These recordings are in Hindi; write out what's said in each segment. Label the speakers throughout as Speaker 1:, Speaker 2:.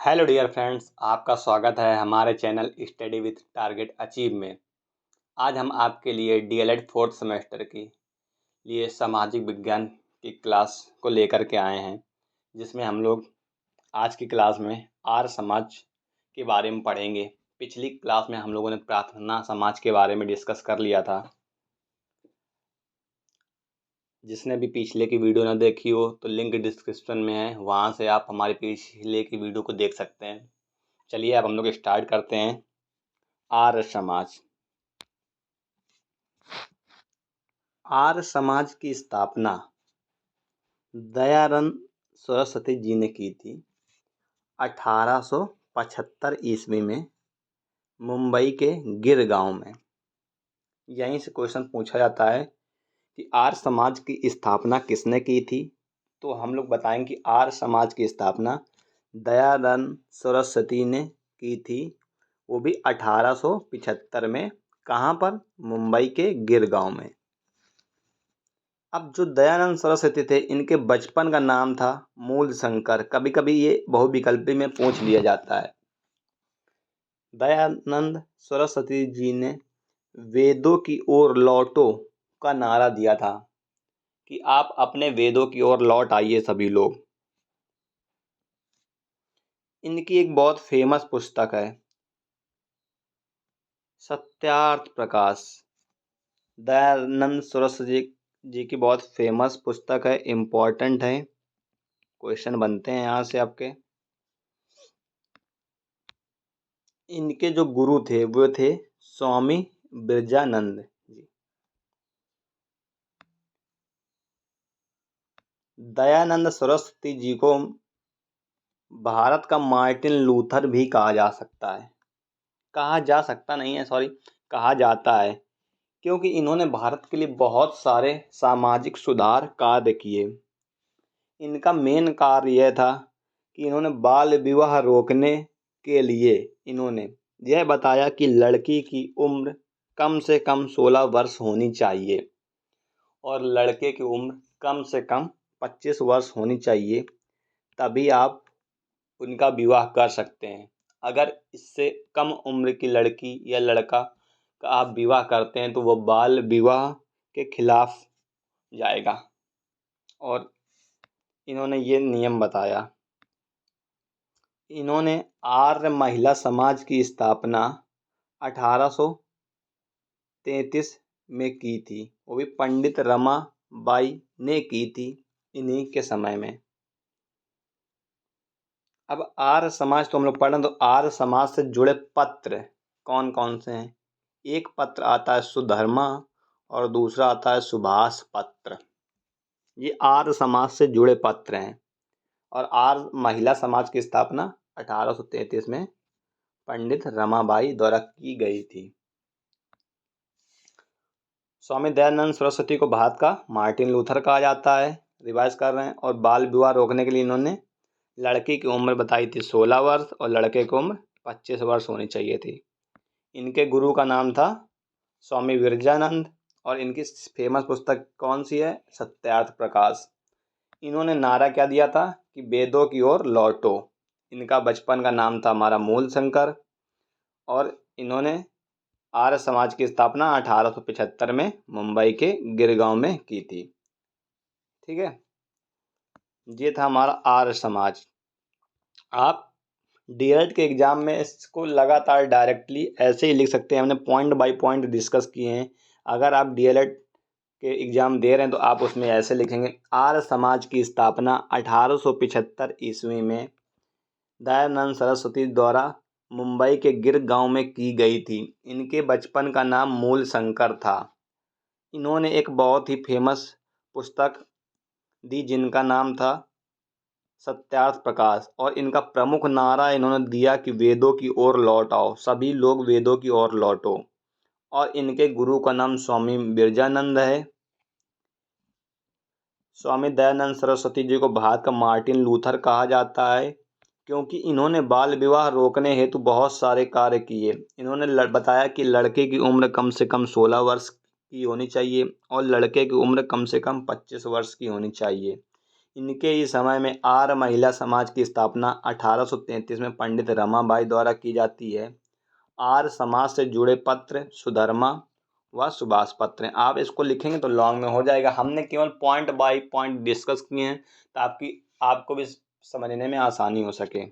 Speaker 1: हेलो डियर फ्रेंड्स, आपका स्वागत है हमारे channel study with target achieve में। आज हम आपके लिए डीएलएड फोर्थ सेमेस्टर की लिए सामाजिक विज्ञान की क्लास को लेकर के आए हैं, जिसमें हम लोग आज की क्लास में आर्य समाज के बारे में पढ़ेंगे। पिछली क्लास में हम लोगों ने प्रार्थना समाज के बारे में डिस्कस कर लिया था। जिसने भी पिछले की वीडियो ना देखी हो तो लिंक डिस्क्रिप्शन में है, वहाँ से आप हमारी पिछले की वीडियो को देख सकते हैं। चलिए अब हम लोग स्टार्ट करते हैं। आर्य समाज। आर्य समाज की स्थापना दयानंद सरस्वती जी ने की थी 1875 ईस्वी में मुंबई के गिर गांव में। यहीं से क्वेश्चन पूछा जाता है कि आर्य समाज की स्थापना किसने की थी। तो हम लोग बताएंगे कि आर्य समाज की स्थापना दयानंद सरस्वती ने की थी, वो भी 1875 में। कहाँ पर? मुंबई के गिर गांव में। अब जो दयानंद सरस्वती थे, इनके बचपन का नाम था मूल शंकर। कभी कभी ये बहुविकल्पी में पूछ लिया जाता है। दयानंद सरस्वती जी ने वेदों की ओर लौटो का नारा दिया था कि आप अपने वेदों की ओर लौट आइए सभी लोग। इनकी एक बहुत फेमस पुस्तक है सत्यार्थ प्रकाश। दयानंद सरस्वती जी की बहुत फेमस पुस्तक है, इम्पोर्टेंट है। क्वेश्चन बनते हैं यहाँ से आपके। इनके जो गुरु थे वो थे स्वामी बिरजानंद जी। दयानंद सरस्वती जी को भारत का मार्टिन लूथर भी कहा जा सकता है। कहा जा सकता नहीं है, सॉरी, कहा जाता है, क्योंकि इन्होंने भारत के लिए बहुत सारे सामाजिक सुधार कार्य किए। इनका मेन कार्य यह था कि इन्होंने बाल विवाह रोकने के लिए इन्होंने यह बताया कि लड़की की उम्र कम से कम 16 वर्ष होनी चाहिए और लड़के की उम्र कम से कम 25 वर्ष होनी चाहिए, तभी आप उनका विवाह कर सकते हैं। अगर इससे कम उम्र की लड़की या लड़का का आप विवाह करते हैं तो वह बाल विवाह के खिलाफ जाएगा। और इन्होंने ये नियम बताया। इन्होंने आर्य महिला समाज की स्थापना 1833 में की थी, वो भी पंडित रमाबाई ने की थी इन्हीं के समय में। अब आर्य समाज तो हम लोग पढ़ रहे हैं, तो आर्य समाज से जुड़े पत्र कौन कौन से हैं? एक पत्र आता है सुधर्मा और दूसरा आता है सुभाष पत्र। ये आर्य समाज से जुड़े पत्र हैं। और आर्य महिला समाज की स्थापना 1833 में पंडित रमाबाई द्वारा की गई थी। स्वामी दयानंद सरस्वती को भारत का मार्टिन लूथर कहा जाता है, रिवाइज कर रहे हैं। और बाल विवाह रोकने के लिए इन्होंने लड़की की उम्र बताई थी 16 वर्ष और लड़के की उम्र 25 वर्ष होनी चाहिए थी। इनके गुरु का नाम था स्वामी विरजानंद और इनकी फेमस पुस्तक कौन सी है? सत्यार्थ प्रकाश। इन्होंने नारा क्या दिया था कि वेदों की ओर लौटो। इनका बचपन का नाम था हमारा मूल शंकर और इन्होंने आर्य समाज की स्थापना 1875 में मुंबई के गिरगांव में की थी। ठीक है, ये था हमारा आर्य समाज। आप डीएलएड के एग्जाम में इसको लगातार डायरेक्टली ऐसे ही लिख सकते हैं। हमने पॉइंट बाय पॉइंट डिस्कस किए हैं। अगर आप डीएलएड के एग्जाम दे रहे हैं तो आप उसमें ऐसे लिखेंगे, आर्य समाज की स्थापना 1875 ईस्वी में दयानंद सरस्वती द्वारा मुंबई के गिर गांव में की गई थी। इनके बचपन का नाम मूल शंकर था। इन्होंने एक बहुत ही फेमस पुस्तक दी जिनका नाम था सत्यार्थ प्रकाश और इनका प्रमुख नारा इन्होंने दिया कि वेदों की ओर लौट आओ, सभी लोग वेदों की ओर लौटो। और इनके गुरु का नाम स्वामी बिरजानंद है। स्वामी दयानंद सरस्वती जी को भारत का मार्टिन लूथर कहा जाता है, क्योंकि इन्होंने बाल विवाह रोकने हेतु बहुत सारे कार्य किए। इन्होंने बताया कि लड़के की उम्र कम से कम 16 वर्ष की होनी चाहिए और लड़के की उम्र कम से कम 25 वर्ष की होनी चाहिए। इनके ही समय में आर्य महिला समाज की स्थापना 1833 में पंडित रमाबाई द्वारा की जाती है। आर्य समाज से जुड़े पत्र सुधर्मा व सुभाष पत्र हैं। आप इसको लिखेंगे तो लॉन्ग में हो जाएगा। हमने केवल पॉइंट बाय पॉइंट डिस्कस किए हैं ताकि आपको भी समझने में आसानी हो सके।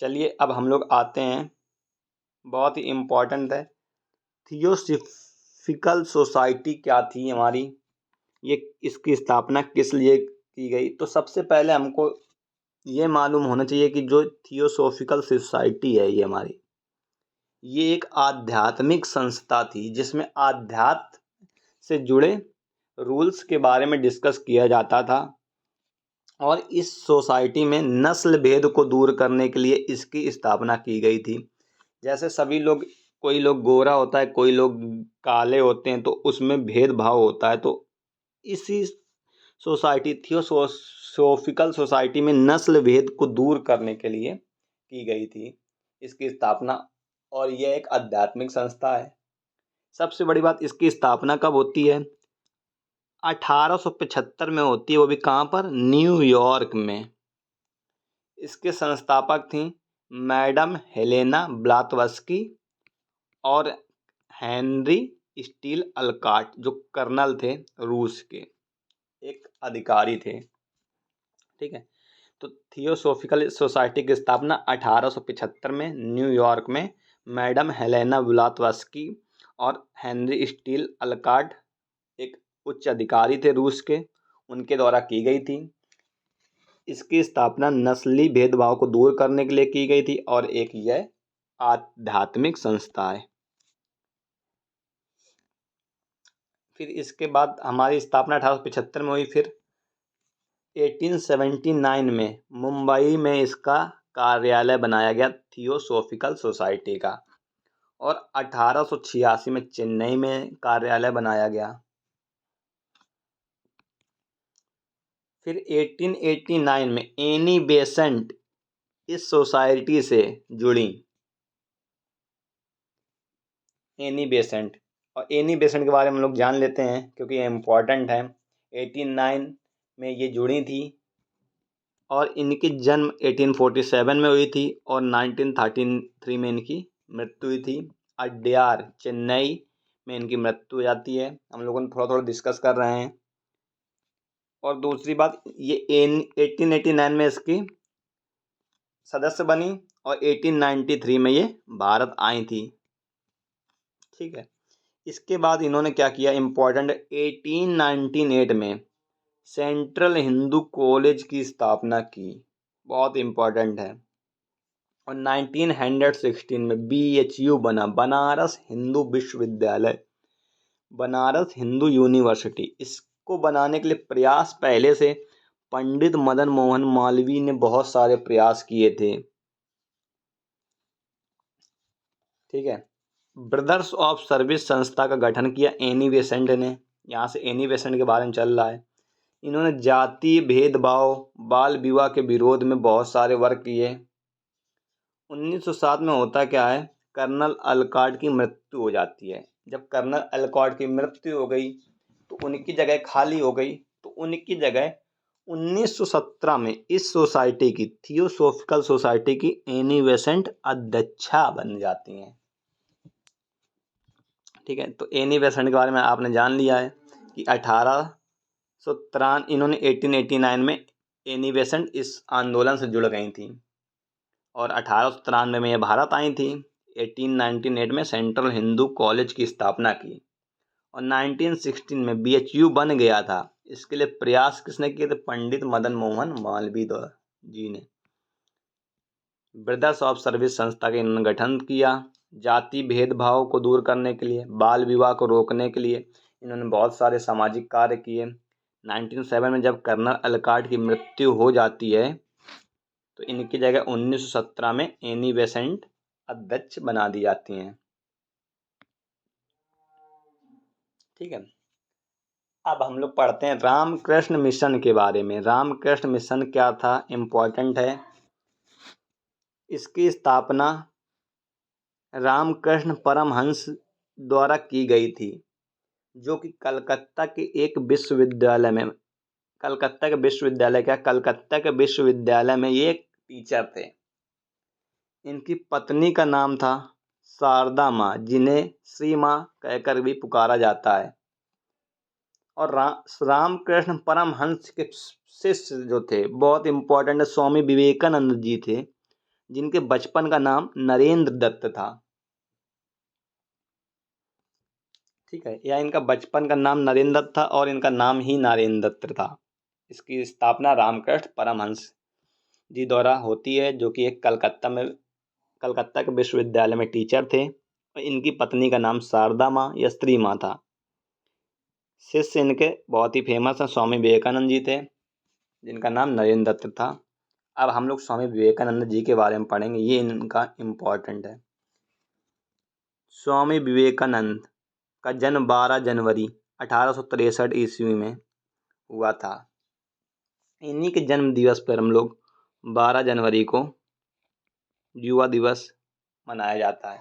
Speaker 1: चलिए अब हम लोग आते हैं, बहुत ही इम्पोर्टेंट है, थियोसॉफिकल सोसाइटी क्या थी हमारी, ये इसकी स्थापना किस लिए की गई। तो सबसे पहले हमको ये मालूम होना चाहिए कि जो थियोसॉफिकल सोसाइटी है ये हमारी, ये एक आध्यात्मिक संस्था थी जिसमें आध्यात्म से जुड़े रूल्स के बारे में डिस्कस किया जाता था। और इस सोसाइटी में नस्ल भेद को दूर करने के लिए इसकी स्थापना की गई थी। जैसे सभी लोग, कोई लोग गोरा होता है, कोई लोग काले होते हैं, तो उसमें भेदभाव होता है। तो इसी सोसाइटी थियोसॉफिकल सोसाइटी में नस्ल भेद को दूर करने के लिए की गई थी इसकी स्थापना। और यह एक आध्यात्मिक संस्था है। सबसे बड़ी बात, इसकी स्थापना कब होती है? 1875 में होती है, वो भी कहाँ पर? न्यूयॉर्क में। इसके संस्थापक थी मैडम हेलेना ब्लातवस्की और हेनरी स्टील अलकाट, जो कर्नल थे रूस के, एक अधिकारी थे। ठीक है, तो थियोसॉफिकल सोसाइटी की स्थापना 1875 में न्यूयॉर्क में मैडम हेलेना ब्लातवस्की और हेनरी स्टील अलकाट, एक उच्च अधिकारी थे रूस के, उनके द्वारा की गई थी। इसकी स्थापना नस्ली भेदभाव को दूर करने के लिए की गई थी और एक यह आध्यात्मिक संस्था है। फिर इसके बाद हमारी स्थापना 1875 में हुई। फिर 1879 में मुंबई में इसका कार्यालय बनाया गया थियोसॉफिकल सोसाइटी का, और 1886 में चेन्नई में कार्यालय बनाया गया। फिर 1889 में एनी बेसेंट इस सोसाइटी से जुड़ी। एनी बेसेंट, और एनी बेसेंट के बारे में हम लोग जान लेते हैं क्योंकि ये इम्पोर्टेंट है। 1889 में ये जुड़ी थी और इनकी जन्म 1847 में हुई थी और 1933 में इनकी मृत्यु हुई थी। अड्यार चेन्नई में इनकी मृत्यु हो जाती है। हम लोगों ने थोड़ा थोड़ा डिस्कस कर रहे हैं। और दूसरी बात, ये 1889 में इसकी सदस्य बनी और 1893 में ये भारत आई थी। ठीक है, इसके बाद इन्होंने क्या किया इम्पोर्टेंट, 1898 में सेंट्रल हिंदू कॉलेज की स्थापना की, बहुत इम्पोर्टेंट है। और 1916 में BHU बना, बनारस हिंदू विश्वविद्यालय, बनारस हिंदू यूनिवर्सिटी। इसको बनाने के लिए प्रयास पहले से पंडित मदन मोहन मालवीय ने बहुत सारे प्रयास किए थे। ठीक है, ब्रदर्स ऑफ सर्विस संस्था का गठन किया एनी बेसेंट ने। यहाँ से एनी बेसेंट के बारे में चल रहा है। इन्होंने जातीय भेदभाव, बाल विवाह के विरोध में बहुत सारे वर्क किए। 1907 में होता क्या है, कर्नल अलकाट की मृत्यु हो जाती है। जब कर्नल अलकाट की मृत्यु हो गई तो उनकी जगह खाली हो गई, तो उनकी जगह 1917 में इस सोसाइटी की, थियोसॉफिकल सोसाइटी की एनी बेसेंट अध्यक्षा बन जाती हैं। ठीक है, तो एनी बेसेंट के बारे में आपने जान लिया है कि 1893 इन्होंने 1889 में एनी बेसेंट इस आंदोलन से जुड़ गई थी और 1893 में ये भारत आई थी। 1898 में सेंट्रल हिंदू कॉलेज की स्थापना की और 1916 में BHU बन गया था। इसके लिए प्रयास किसने किए थे? पंडित मदन मोहन मालवीय जी ने। ब्रदर्स ऑफ सर्विस संस्था का इन्होंने गठन किया। जाति भेदभाव को दूर करने के लिए, बाल विवाह को रोकने के लिए इन्होंने बहुत सारे सामाजिक कार्य किए। 1907 में जब कर्नल अलकाट की मृत्यु हो जाती है तो इनकी जगह 1917 में एनी बेसेंट अध्यक्ष बना दी जाती हैं। ठीक है, अब हम लोग पढ़ते हैं रामकृष्ण मिशन के बारे में। रामकृष्ण मिशन क्या था, इम्पोर्टेंट है। इसकी स्थापना रामकृष्ण परमहंस द्वारा की गई थी, जो कि कलकत्ता के एक विश्वविद्यालय में कलकत्ता के विश्वविद्यालय, क्या कलकत्ता के विश्वविद्यालय में ये एक टीचर थे। इनकी पत्नी का नाम था शारदा माँ, जिन्हें श्री माँ कहकर भी पुकारा जाता है। और रामकृष्ण परमहंस के शिष्य जो थे, बहुत इंपॉर्टेंट, स्वामी विवेकानंद जी थे, जिनके बचपन का नाम नरेंद्र दत्त था। ठीक है, या इनका बचपन का नाम नरेंद्र दत्त था और इनका नाम ही नारायण दत्त था। इसकी स्थापना रामकृष्ण परमहंस जी द्वारा होती है, जो कि एक कलकत्ता के विश्वविद्यालय में टीचर थे। और इनकी पत्नी का नाम शारदा माँ या स्त्री माँ था। शिष्य इनके बहुत ही फेमस हैं, स्वामी विवेकानंद जी थे, जिनका नाम नरेंद्र दत्त था। अब हम लोग स्वामी विवेकानंद जी के बारे में पढ़ेंगे, ये इनका इम्पोर्टेंट है। स्वामी विवेकानंद का जन्म 12 जनवरी 1863 ईस्वी में हुआ था। इन्हीं के जन्म दिवस पर हम लोग 12 जनवरी को युवा दिवस मनाया जाता है।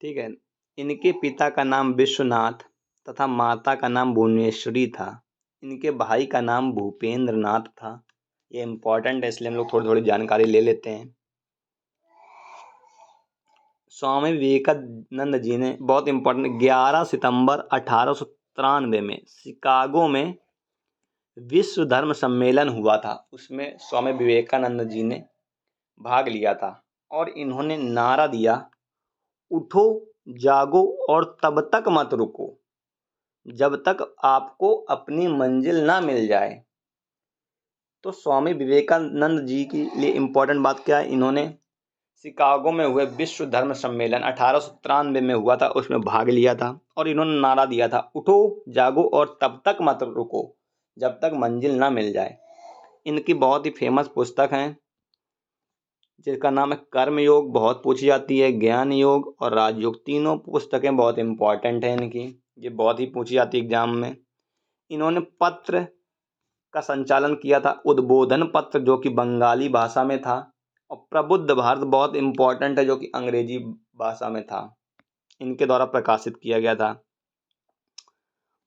Speaker 1: ठीक है, इनके पिता का नाम विश्वनाथ तथा माता का नाम भुवनेश्वरी था। इनके भाई का नाम भूपेंद्र नाथ था। ये इम्पोर्टेंट है, इसलिए हम लोग थोड़ी थोड़ी जानकारी ले लेते हैं। स्वामी विवेकानंद जी ने बहुत इम्पोर्टेंट 11 सितंबर 1893 में शिकागो में विश्व धर्म सम्मेलन हुआ था। उसमें स्वामी विवेकानंद जी ने भाग लिया था और इन्होंने नारा दिया, उठो जागो और तब तक मत रुको जब तक आपको अपनी मंजिल ना मिल जाए। तो स्वामी विवेकानंद जी के लिए इम्पोर्टेंट बात क्या है, इन्होंने शिकागो में हुए विश्व धर्म सम्मेलन 1893 में हुआ था, उसमें भाग लिया था और इन्होंने नारा दिया था, उठो जागो और तब तक मत रुको जब तक मंजिल ना मिल जाए। इनकी बहुत ही फेमस पुस्तक है, जिसका नाम है कर्म योग, बहुत पूछी जाती है, ज्ञान योग और राजयोग। तीनों पुस्तकें बहुत इंपॉर्टेंट हैं इनकी, ये बहुत ही पूछी जाती है एग्जाम में। इन्होंने पत्र का संचालन किया था, उद्बोधन पत्र, जो कि बंगाली भाषा में था, और प्रबुद्ध भारत बहुत इंपॉर्टेंट है, जो कि अंग्रेजी भाषा में था। इनके द्वारा प्रकाशित किया गया था।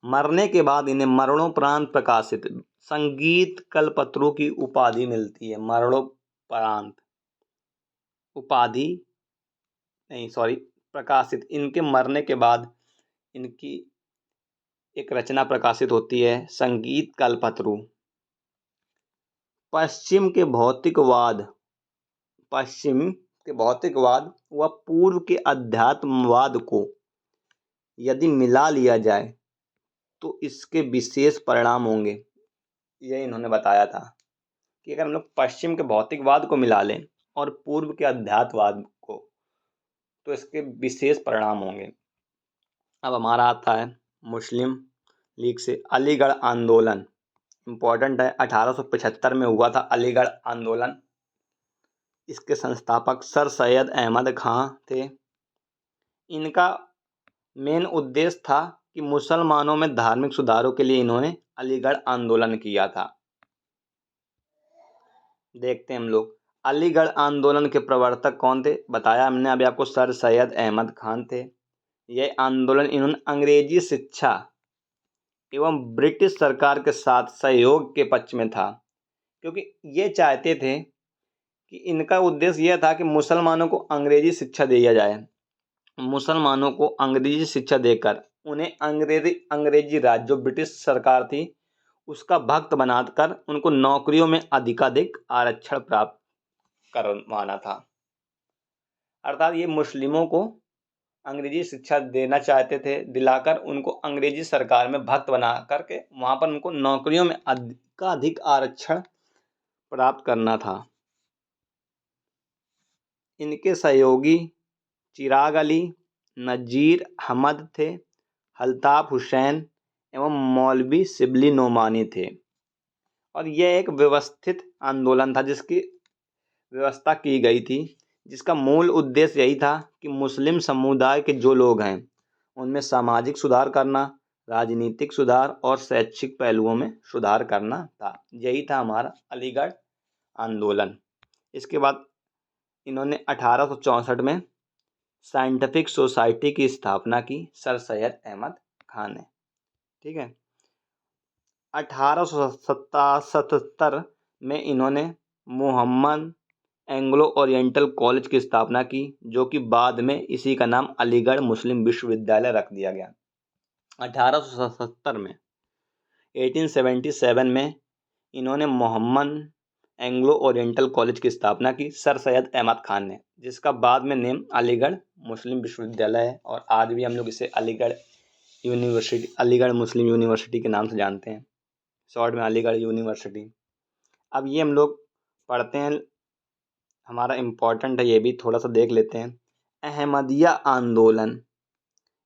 Speaker 1: मरने के बाद इन्हें मरणोपरांत प्रकाशित संगीत कल्पतरु की उपाधि मिलती है। मरणोपरांत उपाधि नहीं, सॉरी, प्रकाशित, इनके मरने के बाद इनकी एक रचना प्रकाशित होती है, संगीत कल्पतरु। पश्चिम के भौतिकवाद व पूर्व के अध्यात्मवाद को यदि मिला लिया जाए तो इसके विशेष परिणाम होंगे। यह इन्होंने बताया था कि अगर हम लोग पश्चिम के भौतिकवाद को मिला लें और पूर्व के अध्यात्मवाद को, तो इसके विशेष परिणाम होंगे। अब हमारा आता है मुस्लिम लीग से अलीगढ़ आंदोलन। इम्पोर्टेंट है, 1875 में हुआ था अलीगढ़ आंदोलन। इसके संस्थापक सर सैयद अहमद खां थे। इनका मेन उद्देश्य था कि मुसलमानों में धार्मिक सुधारों के लिए इन्होंने अलीगढ़ आंदोलन किया था। देखते हैं हम लोग अलीगढ़ आंदोलन के प्रवर्तक कौन थे। बताया हमने अभी आपको, सर सैयद अहमद खान थे। यह आंदोलन इन्होंने अंग्रेजी शिक्षा एवं ब्रिटिश सरकार के साथ सहयोग के पक्ष में था, क्योंकि ये चाहते थे कि इनका उद्देश्य यह था कि मुसलमानों को अंग्रेजी शिक्षा दिया जाए। मुसलमानों को अंग्रेजी शिक्षा देकर उन्हें अंग्रेजी राज, जो ब्रिटिश सरकार थी, उसका भक्त बनाकर उनको नौकरियों में अधिकाधिक आरक्षण प्राप्त करवाना था। अर्थात ये मुस्लिमों को अंग्रेजी शिक्षा देना चाहते थे, दिलाकर उनको अंग्रेजी सरकार में भक्त बना करके वहाँ पर उनको नौकरियों में अधिकाधिक आरक्षण प्राप्त करना था। इनके सहयोगी चिराग अली, नज़ीर अहमद थे, अल्ताफ़ हुसैन एवं मौलवी शिबली नोमानी थे। और यह एक व्यवस्थित आंदोलन था, जिसकी व्यवस्था की गई थी, जिसका मूल उद्देश्य यही था कि मुस्लिम समुदाय के जो लोग हैं उनमें सामाजिक सुधार करना, राजनीतिक सुधार और शैक्षिक पहलुओं में सुधार करना था। यही था हमारा अलीगढ़ आंदोलन। इसके बाद इन्होंने 1864 में साइंटिफिक सोसाइटी की स्थापना की, सर सैयद अहमद खान ने। ठीक है, 1877 में इन्होंने मोहम्मद एंग्लो ओरिएंटल कॉलेज की स्थापना की, जो कि बाद में इसी का नाम अलीगढ़ मुस्लिम विश्वविद्यालय रख दिया गया। 1877 में 1877 में इन्होंने मोहम्मद एंग्लो ओरिएंटल कॉलेज की स्थापना की सर सैयद अहमद खान ने, जिसका बाद में नेम अलीगढ़ मुस्लिम विश्वविद्यालय है और आज भी हम लोग इसे अलीगढ़ यूनिवर्सिटी, अलीगढ़ मुस्लिम यूनिवर्सिटी के नाम से जानते हैं, शॉर्ट में अलीगढ़ यूनिवर्सिटी। अब ये हम लोग पढ़ते हैं, हमारा इम्पोर्टेंट है, ये भी थोड़ा सा देख लेते हैं। अहमदिया आंदोलन,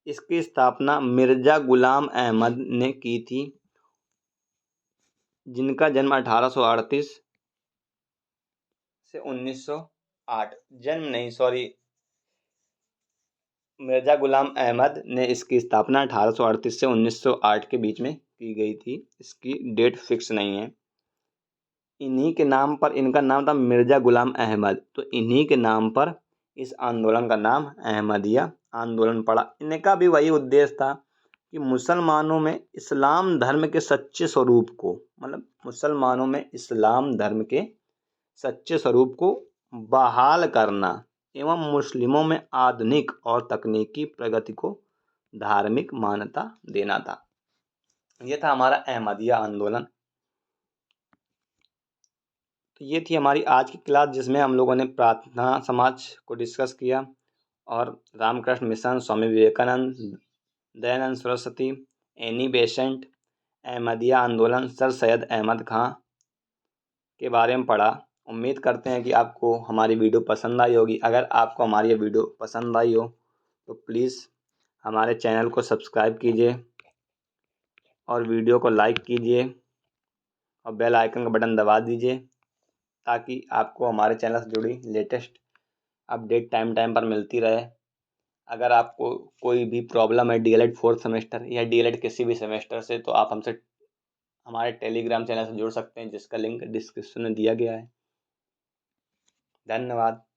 Speaker 1: इसकी स्थापना मिर्जा गुलाम अहमद ने की थी, जिनका जन्म 1838 से 1908, मिर्जा गुलाम अहमद ने इसकी स्थापना 1838 से 1908 के बीच में की गई थी। इसकी डेट फिक्स नहीं है। इन्हीं के नाम पर, इनका नाम था मिर्जा गुलाम अहमद, तो इन्हीं के नाम पर इस आंदोलन का नाम अहमदिया आंदोलन पड़ा। इनका भी वही उद्देश्य था कि मुसलमानों में इस्लाम धर्म के सच्चे स्वरूप को, मतलब मुसलमानों में इस्लाम धर्म के सच्चे स्वरूप को बहाल करना एवं मुस्लिमों में आधुनिक और तकनीकी प्रगति को धार्मिक मान्यता देना था। ये था हमारा अहमदिया आंदोलन। तो ये थी हमारी आज की क्लास, जिसमें हम लोगों ने प्रार्थना समाज को डिस्कस किया और Ramakrishna mission, Swami Vivekananda, Dayanand Saraswati, Annie Besant, Ahmadiyya आंदोलन, सर सैयद अहमद खां के बारे में पढ़ा। उम्मीद करते हैं कि आपको हमारी वीडियो पसंद आई होगी। अगर आपको हमारी ये वीडियो पसंद आई हो तो प्लीज़ हमारे चैनल को सब्सक्राइब कीजिए और वीडियो को लाइक कीजिए और बेल आइकन का बटन दबा दीजिए, ताकि आपको हमारे चैनल से जुड़ी लेटेस्ट अपडेट टाइम टाइम पर मिलती रहे। अगर आपको कोई भी प्रॉब्लम है डीएलएड 4th सेमेस्टर या डीएलएड किसी भी सेमेस्टर से, तो आप हमसे हमारे टेलीग्राम चैनल से जुड़ सकते हैं, जिसका लिंक डिस्क्रिप्शन में दिया गया है। धन्यवाद।